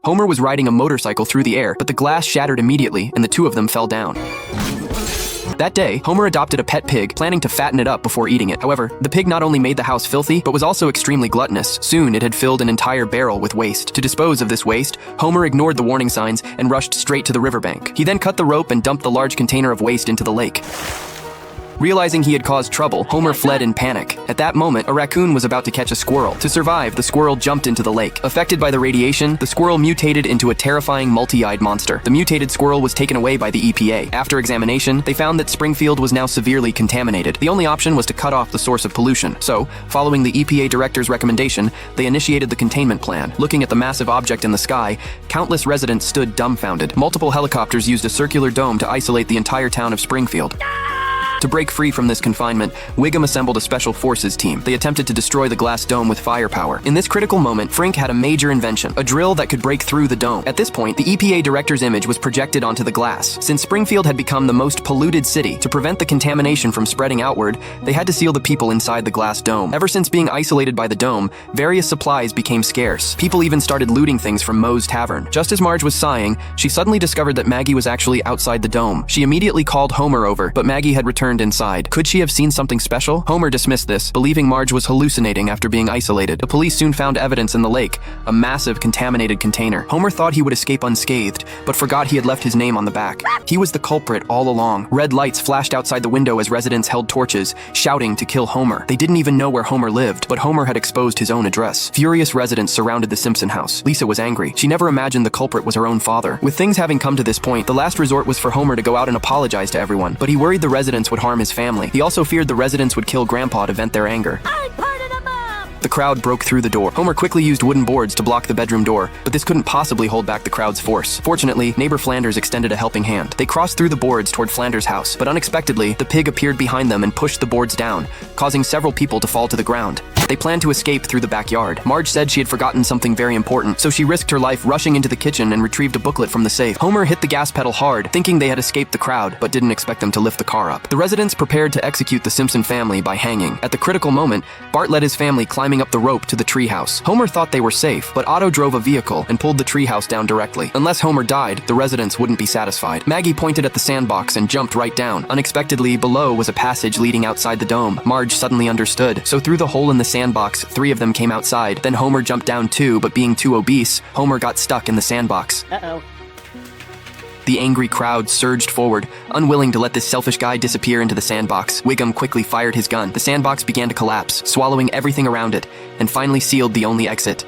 Homer was riding a motorcycle through the air, but the glass shattered immediately and the two of them fell down. That day, Homer adopted a pet pig, planning to fatten it up before eating it. However, the pig not only made the house filthy, but was also extremely gluttonous. Soon, it had filled an entire barrel with waste. To dispose of this waste, Homer ignored the warning signs and rushed straight to the riverbank. He then cut the rope and dumped the large container of waste into the lake. Realizing he had caused trouble, Homer fled in panic. At that moment, a raccoon was about to catch a squirrel. To survive, the squirrel jumped into the lake. Affected by the radiation, the squirrel mutated into a terrifying multi-eyed monster. The mutated squirrel was taken away by the EPA. After examination, they found that Springfield was now severely contaminated. The only option was to cut off the source of pollution. So, following the EPA director's recommendation, they initiated the containment plan. Looking at the massive object in the sky, countless residents stood dumbfounded. Multiple helicopters used a circular dome to isolate the entire town of Springfield. To break free from this confinement, Wiggum assembled a special forces team. They attempted to destroy the glass dome with firepower. In this critical moment, Frink had a major invention, a drill that could break through the dome. At this point, the EPA director's image was projected onto the glass. Since Springfield had become the most polluted city, to prevent the contamination from spreading outward, they had to seal the people inside the glass dome. Ever since being isolated by the dome, various supplies became scarce. People even started looting things from Moe's Tavern. Just as Marge was sighing, she suddenly discovered that Maggie was actually outside the dome. She immediately called Homer over, but Maggie had returned inside. Could she have seen something special? Homer dismissed this, believing Marge was hallucinating after being isolated. The police soon found evidence in the lake, a massive contaminated container. Homer thought he would escape unscathed, but forgot he had left his name on the back. He was the culprit all along. Red lights flashed outside the window as residents held torches, shouting to kill Homer. They didn't even know where Homer lived, but Homer had exposed his own address. Furious residents surrounded the Simpson house. Lisa was angry. She never imagined the culprit was her own father. With things having come to this point, the last resort was for Homer to go out and apologize to everyone, but he worried the residents would harm his family. He also feared the residents would kill Grandpa to vent their anger. The crowd broke through the door. Homer quickly used wooden boards to block the bedroom door, but this couldn't possibly hold back the crowd's force. Fortunately, neighbor Flanders extended a helping hand. They crossed through the boards toward Flanders' house, but unexpectedly, the pig appeared behind them and pushed the boards down, causing several people to fall to the ground. They planned to escape through the backyard. Marge said she had forgotten something very important, so she risked her life rushing into the kitchen and retrieved a booklet from the safe. Homer hit the gas pedal hard, thinking they had escaped the crowd, but didn't expect them to lift the car up. The residents prepared to execute the Simpson family by hanging. At the critical moment, Bart led his family climbing up the rope to the treehouse. Homer thought they were safe, but Otto drove a vehicle and pulled the treehouse down directly. Unless Homer died, the residents wouldn't be satisfied. Maggie pointed at the sandbox and jumped right down. Unexpectedly, below was a passage leading outside the dome. Marge suddenly understood, so through the hole in the sandbox, 3 of them came outside. Then Homer jumped down too, but being too obese, Homer got stuck in the sandbox. Uh-oh. The angry crowd surged forward, unwilling to let this selfish guy disappear into the sandbox. Wiggum quickly fired his gun. The sandbox began to collapse, swallowing everything around it, and finally sealed the only exit.